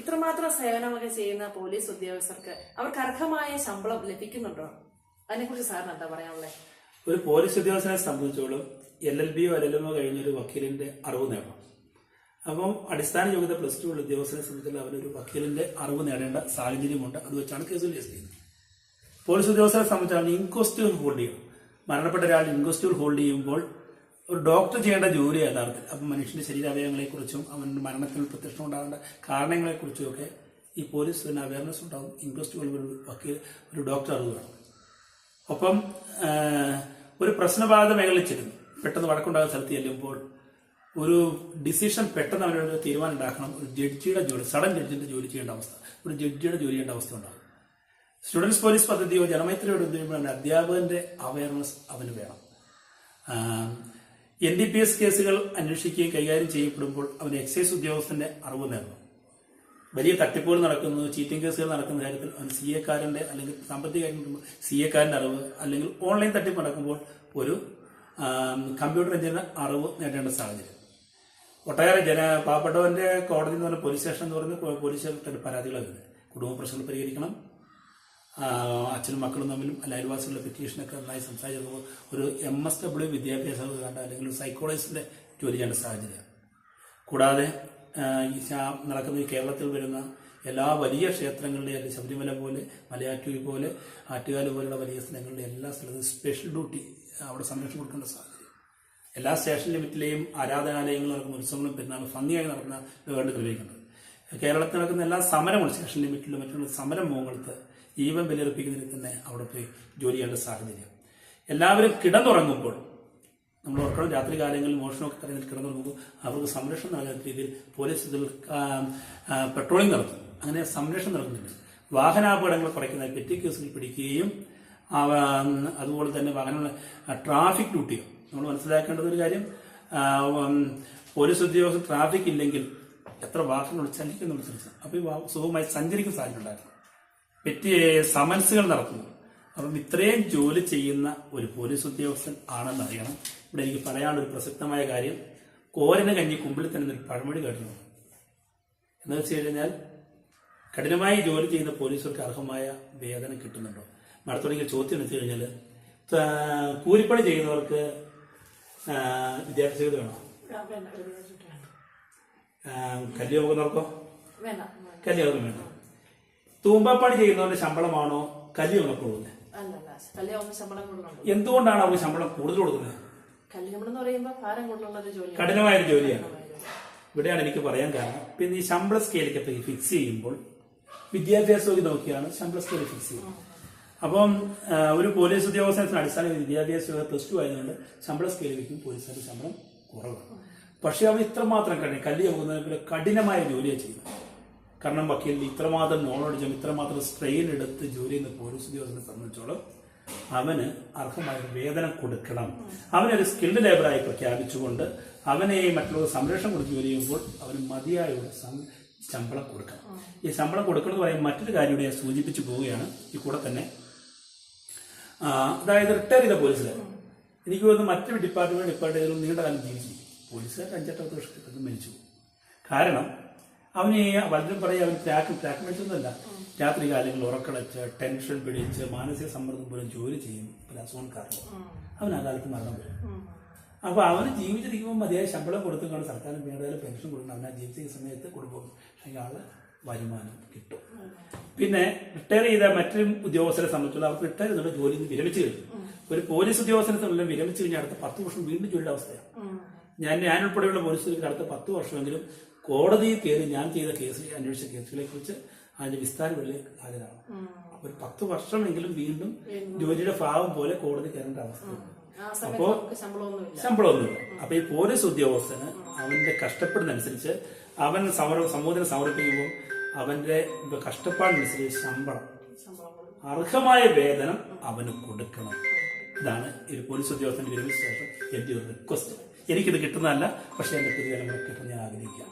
ഇത്രമാത്രം സേവനമൊക്കെ ചെയ്യുന്ന പോലീസ് ഉദ്യോഗസ്ഥർക്ക് അവർക്ക് അർഹമായ ശമ്പളം ലഭിക്കുന്നുണ്ടോ? അതിനെക്കുറിച്ച് സാറിന് എന്താ പറയാനുള്ളത്? ഒരു പോലീസ് ഉദ്യോഗസ്ഥനെ സംബന്ധിച്ചോളം LLBയോ LLMോ കഴിഞ്ഞൊരു വക്കീലിന്റെ അറിവ് നേടണം. അപ്പം അടിസ്ഥാന യോഗ്യത +2 ഉള്ള ഉദ്യോഗസ്ഥനെ സംബന്ധിച്ചുള്ള അവരൊരു വക്കീലിന്റെ അറിവ് നേടേണ്ട സാഹചര്യമുണ്ട്. അത് വെച്ചാണ് കേസ് രജിസ്റ്റർ ചെയ്യുന്നത്. പോലീസ് ഉദ്യോഗസ്ഥരെ സംബന്ധിച്ചാണ് ഇൻക്വസ്റ്റുകൾ ഹോൾഡ് ചെയ്യണം. മരണപ്പെട്ട ഒരാൾ ഇൻക്വസ്റ്റുകൾ ഹോൾഡ് ചെയ്യുമ്പോൾ ഒരു ഡോക്ടർ ചെയ്യേണ്ട ജോലി യഥാർത്ഥത്തിൽ അപ്പം മനുഷ്യന്റെ ശരീരാവയവങ്ങളെക്കുറിച്ചും അവന്റെ മരണത്തിൽ പ്രത്യക്ഷം ഉണ്ടാകേണ്ട കാരണങ്ങളെക്കുറിച്ചും ഒക്കെ ഈ പോലീസിന് അവയർനെസ് ഉണ്ടാകും. ഇൻക്വസ്റ്റുകൾ വക്കീൽ ഒരു ഡോക്ടർ അറിവ് വേണം. ഒപ്പം ഒരു പ്രശ്നബാധിത മേഖലയിൽ ചെല്ലുന്നു, പെട്ടെന്ന് വഴക്കുണ്ടാകുന്ന സ്ഥലത്ത് ചെല്ലുമ്പോൾ ഒരു ഡിസിഷൻ പെട്ടെന്ന് അവനൊരു തീരുമാനം ഉണ്ടാക്കണം. ഒരു ജഡ്ജിയുടെ ജോലി, സഡൻ ജഡ്ജിന്റെ ജോലി ചെയ്യേണ്ട അവസ്ഥ, ഒരു ജഡ്ജിയുടെ ജോലി ചെയ്യേണ്ട അവസ്ഥ ഉണ്ടാകും. സ്റ്റുഡൻസ് പോലീസ് പദ്ധതിയോ ജനമൈത്രിയോ എടുക്കുമ്പോഴാണ് അധ്യാപകന്റെ അവയർനെസ് അവന് വേണം. NDPS കേസുകൾ അന്വേഷിക്കുകയും കൈകാര്യം ചെയ്യപ്പെടുമ്പോൾ അവന് എക്സൈസ് ഉദ്യോഗസ്ഥന്റെ അറിവ് നേടണം. വലിയ തട്ടിപ്പുകൾ നടക്കുന്നത്, ചീറ്റിംഗ് കേസുകൾ നടക്കുന്ന കാര്യത്തിൽ അവൻ CA-കാരന്റെ അല്ലെങ്കിൽ സാമ്പത്തിക കാര്യം CA-കാരന്റെ അറിവ്, അല്ലെങ്കിൽ ഓൺലൈൻ തട്ടിപ്പ് നടക്കുമ്പോൾ ഒരു കമ്പ്യൂട്ടർ എഞ്ചിനീയർ അറിവ് നേടേണ്ട സാഹചര്യം. ഒട്ടേറെ പാവപ്പെട്ടവന്റെ കോടതി എന്ന് പറഞ്ഞ പോലീസ് സ്റ്റേഷൻ എന്ന് പറയുന്ന പോലീസുകാരുടെ പരാതികളാണ് വരുന്നത്. കുടുംബ പ്രശ്നങ്ങൾ പരിഹരിക്കണം, അച്ഛനും മക്കളും തമ്മിലും അല്ല അയൽവാസികളുടെ പെറ്റീഷനൊക്കെ നന്നായി സംസാരിച്ചപ്പോൾ ഒരു MSW വിദ്യാഭ്യാസം വേണ്ട അല്ലെങ്കിൽ ഒരു സൈക്കോളജിസ്റ്റിന്റെ ജോലി ചെയ്യേണ്ട സാഹചര്യം. കൂടാതെ നടക്കുന്ന ഈ കേരളത്തിൽ വരുന്ന എല്ലാ വലിയ ക്ഷേത്രങ്ങളുടെയും അല്ലെങ്കിൽ ശബരിമല പോലെ, മലയാറ്റൂർ പോലെ, ആറ്റുകാല് പോലുള്ള വലിയ സ്ഥലങ്ങളുടെ എല്ലാ സ്ഥലത്തും സ്പെഷ്യൽ ഡ്യൂട്ടി അവിടെ സംരക്ഷണം കൊടുക്കേണ്ട സാഹചര്യം. എല്ലാ സ്റ്റേഷൻ ലിമിറ്റിലെയും ആരാധനാലയങ്ങൾ നടക്കുന്ന ഉത്സവങ്ങളും പെരുന്നാളും ഭംഗിയായി നടക്കുന്ന ഗവൺമെന്റ് നിർവഹിക്കുന്നത്. കേരളത്തിൽ നടക്കുന്ന എല്ലാ സമരങ്ങളും സ്റ്റേഷൻ ലിമിറ്റിലും മറ്റുള്ള സമരം മുഖത്ത് ജീവൻ ബലിയർപ്പിക്കുന്നതിന് തന്നെ അവിടെ പോയി ജോലി ചെയ്യേണ്ട സാഹചര്യം. എല്ലാവരും കിടന്നുറങ്ങുമ്പോൾ നമ്മൾ ഓർക്കണം, രാത്രി കാലങ്ങളിൽ മോഷണമൊക്കെ കഴിഞ്ഞിട്ട് കിടന്നുറങ്ങുമ്പോൾ അവർക്ക് സംരക്ഷണം നൽകുന്ന രീതിയിൽ പോലീസ് പെട്രോളിംഗ് നടത്തും. അങ്ങനെ സംരക്ഷണം നടക്കുന്നുണ്ട്. വാഹനാപകടങ്ങൾ കുറയ്ക്കുന്ന പെറ്റി കേസുകൾ പിടിക്കുകയും അതുപോലെ തന്നെ വാഹനങ്ങൾ ട്രാഫിക് ഡ്യൂട്ടികൾ നമ്മൾ മനസ്സിലാക്കേണ്ടത് ഒരു കാര്യം, പോലീസ് ഉദ്യോഗസ്ഥർ ട്രാഫിക് ഇല്ലെങ്കിൽ എത്ര വാഹനങ്ങൾ ചലിക്കുന്നുണ്ട്. അപ്പോൾ സുഖമായി സഞ്ചരിക്കുന്ന സാഹചര്യം ഉണ്ടായിരുന്നു. പെറ്റി സമൻസുകൾ നടത്തുന്നു. അപ്പം ഇത്രയും ജോലി ചെയ്യുന്ന ഒരു പോലീസ് ഉദ്യോഗസ്ഥൻ ആണെന്ന് അറിയണം. ഇവിടെ എനിക്ക് പറയാനുള്ള ഒരു പ്രസക്തമായ കാര്യം, കോരന് കഞ്ഞി കുമ്പിളിൽ തന്നെ ഒരു പഴമൊഴി കേട്ടിട്ടുണ്ട്. എന്ന് വെച്ച് കഴിഞ്ഞാൽ കഠിനമായി ജോലി ചെയ്യുന്ന പോലീസുകാർക്ക് അർഹമായ വേതനം കിട്ടുന്നുണ്ടോ? അടുത്തോടെങ്കിൽ ചോദ്യം വെച്ച് കഴിഞ്ഞാൽ കൂലിപ്പണി ചെയ്യുന്നവർക്ക് വിദ്യാഭ്യാസ വേണോ? കല്യാണം നോക്കുന്നവർക്കോ? കല്യാണം വേണ്ട. തൂമ്പപ്പണി ചെയ്യുന്നവരുടെ ശമ്പളമാണോ കല്യാണം കൊടുക്കുന്നത്? എന്തുകൊണ്ടാണ് അവർക്ക് ശമ്പളം കൂടുതൽ കൊടുക്കുന്നത്? കഠിനമായ ഒരു ജോലിയാണ്. ഇവിടെയാണ് എനിക്ക് പറയാൻ കാരണം. പിന്നെ ഈ ശമ്പള സ്കെയിലൊക്കെ ഫിക്സ് ചെയ്യുമ്പോൾ വിദ്യാഭ്യാസമൊക്കെ നോക്കിയാണ് ശമ്പള സ്കെയിൽ ഫിക്സ് ചെയ്യുന്നത്. അപ്പം ഒരു പോലീസ് ഉദ്യോഗസ്ഥന് അടിസ്ഥാന വിദ്യാഭ്യാസ +2 ആയതുകൊണ്ട് ശമ്പള സ്കെയിൽ വയ്ക്കും പോലീസുകാരുടെ ശമ്പളം കുറവാണ്. പക്ഷെ അവർ ഇത്രമാത്രം കല്ല് പോകുന്നതിനെ കഠിനമായ ജോലിയാണ് ചെയ്യുന്നത്. കാരണം വക്കീലിന് ഇത്രമാത്രം നോളജും ഇത്രമാത്രം സ്ട്രെയിൻ എടുത്ത് ജോലി ചെയ്യുന്ന പോലീസ് ഉദ്യോഗസ്ഥനെ സംബന്ധിച്ചോളം അവന് അർഹമായ വേതനം കൊടുക്കണം. അവനൊരു സ്കിൽഡ് ലേബറായി പ്രഖ്യാപിച്ചുകൊണ്ട് അവനെ മറ്റുള്ളവർ സംരക്ഷണം കൊടുത്ത് ജോലി ചെയ്യുമ്പോൾ അവന് മതിയായ ശമ്പളം കൊടുക്കണം. ഈ ശമ്പളം കൊടുക്കണം എന്ന് പറയുമ്പോൾ മറ്റൊരു കാര്യം കൂടി ഞാൻ സൂചിപ്പിച്ചു പോവുകയാണ് ഈ കൂടെ തന്നെ. അതായത് റിട്ടയർ ചെയ്ത പോലീസുകാർ എനിക്ക് തോന്നുന്നു മറ്റൊരു ഡിപ്പാർട്ട്മെന്റുകളും നീണ്ട കാലം ജീവിച്ചു. പോലീസുകാർ 5-8 വർഷത്തേക്ക് മരിച്ചു. കാരണം അവന് വല്ലതും പറയാം, അവൻ ട്രാക്ക് മരിച്ചൊന്നുമല്ല, രാത്രി കാലങ്ങളിൽ ഉറക്കളച്ച് ടെൻഷൻ പിടിച്ച് മാനസിക സമ്മർദ്ദം പോലും ജോലി ചെയ്യും. പല അസുഖം കാരണം അവൻ ആ കാലത്ത് മരണം വരും. അപ്പൊ അവന് ജീവിച്ചിരിക്കുമ്പോൾ മതിയായ ശമ്പളം കൊടുത്തുകൊണ്ട് സർക്കാരിന് വേണ്ടതായാലും പെൻഷൻ കൊടുക്കണം. അവൻ ആ ജീവിച്ച സമയത്ത് കൊടുക്കും. പക്ഷെ അയാള് വരുമാനം കിട്ടും. പിന്നെ റിട്ടയർ ചെയ്ത മറ്റൊരു ഉദ്യോഗസ്ഥരെ സംബന്ധിച്ചുള്ള അവർക്ക് റിട്ടയർ ചെയ്തുള്ള ജോലിയിൽ നിന്ന് വിരമിച്ചു കഴിഞ്ഞു. ഒരു പോലീസ് ഉദ്യോഗസ്ഥനെ വിരമിച്ചു കഴിഞ്ഞാൽ അടുത്ത 10 വർഷം വീണ്ടും ജോലിയുടെ അവസ്ഥയാണ്. ഞാൻ ഉൾപ്പെടെയുള്ള പോലീസുകാർക്ക് അടുത്ത 10 വർഷമെങ്കിലും കോടതിയിൽ കയറി ഞാൻ ചെയ്ത അന്വേഷിച്ച കേസുകളെ കുറിച്ച് അതിന്റെ വിസ്താരങ്ങളിലേക്ക് ഹാജരാണ്. ഒരു 10 വർഷമെങ്കിലും വീണ്ടും ജോലിയുടെ ഭാവം പോലെ കോടതി കയറേണ്ട അവസ്ഥയുണ്ട്. അപ്പോ ശമ്പളമൊന്നുമില്ല. അപ്പൊ ഈ പോലീസ് ഉദ്യോഗസ്ഥന് അവന്റെ കഷ്ടപ്പെടുന്നതനുസരിച്ച് അവൻ സമൂഹത്തിന് സമർപ്പിക്കുമ്പോൾ അവന്റെ കഷ്ടപ്പാടിനനുസരിച്ച് ശമ്പളം, അർഹമായ വേതനം അവന് കൊടുക്കണം. ഇതാണ് ഒരു പോലീസ് ഉദ്യോഗസ്ഥന്റെ വിരമിച്ച ശേഷം എന്റെ ഒരു റിക്വസ്റ്റ്. എനിക്കിത് കിട്ടുന്നതല്ല, പക്ഷെ എന്റെ പുതിയ തലമുറ കിട്ടുന്ന ഞാൻ ആഗ്രഹിക്കാം.